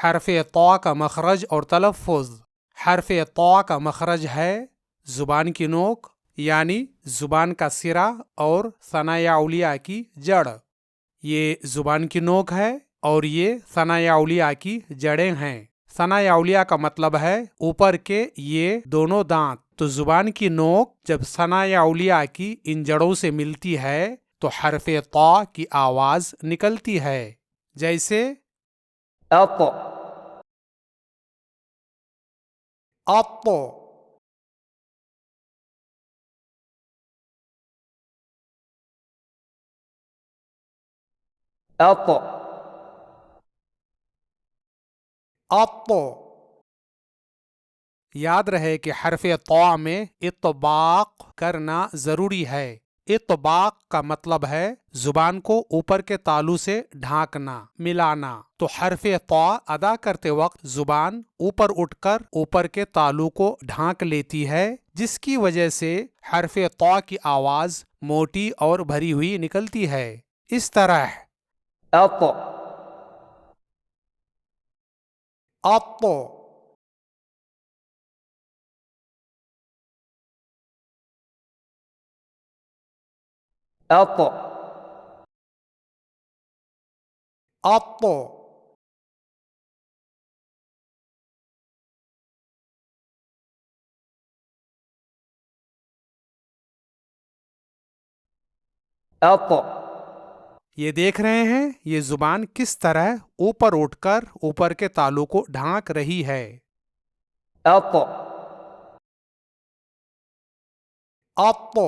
حرف طا کا مخرج اور تلفظ۔ حرف طا کا مخرج ہے زبان کی نوک یعنی زبان کا سرا اور ثنایا اولیاء کی جڑ۔ یہ زبان کی نوک ہے اور یہ ثنایا اولیاء کی جڑیں ہیں۔ ثنایا اولیاء کا مطلب ہے اوپر کے یہ دونوں دانت۔ تو زبان کی نوک جب ثنایا اولیاء کی ان جڑوں سے ملتی ہے تو حرف طا کی آواز نکلتی ہے، جیسے أط اط، أط اط۔ یاد رہے کہ حرف طا میں اطباق کرنا ضروری ہے۔ اطباق کا مطلب ہے زبان کو اوپر کے تالو سے ڈھانکنا، ملانا۔ تو حرف طا ادا کرتے وقت زبان اوپر اٹھ کر اوپر کے تالو کو ڈھانک لیتی ہے، جس کی وجہ سے حرف طا کی آواز موٹی اور بھری ہوئی نکلتی ہے۔ اس طرح أط اط، أط اط۔ أط یہ دیکھ رہے ہیں یہ زبان کس طرح اوپر اٹھ کر اوپر کے تالو کو ڈھانک رہی ہے۔ أط اط۔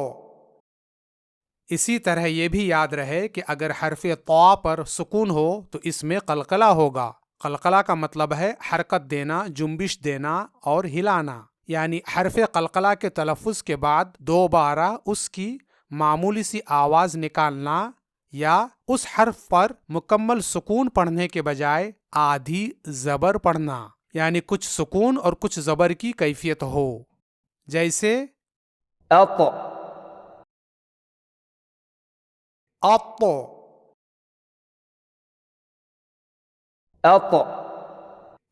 اسی طرح یہ بھی یاد رہے کہ اگر حرف طا پر سکون ہو تو اس میں قلقلہ ہوگا۔ قلقلہ کا مطلب ہے حرکت دینا، جنبش دینا اور ہلانا، یعنی حرف قلقلہ کے تلفظ کے بعد دوبارہ اس کی معمولی سی آواز نکالنا یا اس حرف پر مکمل سکون پڑھنے کے بجائے آدھی زبر پڑھنا، یعنی کچھ سکون اور کچھ زبر کی کیفیت ہو، جیسے أط اط، أط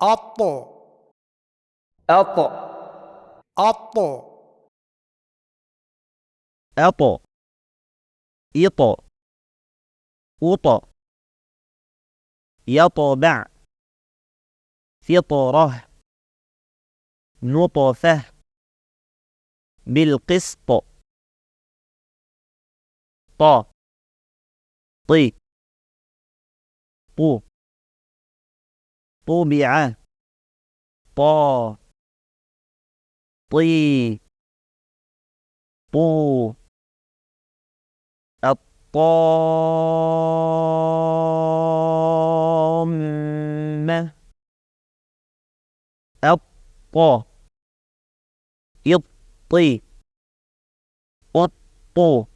اط، أط اط، أط إط أط يطبع فطرة نطفة بالقسط طا طي طو طبع طا طي طو الطامة الطا الطي الطو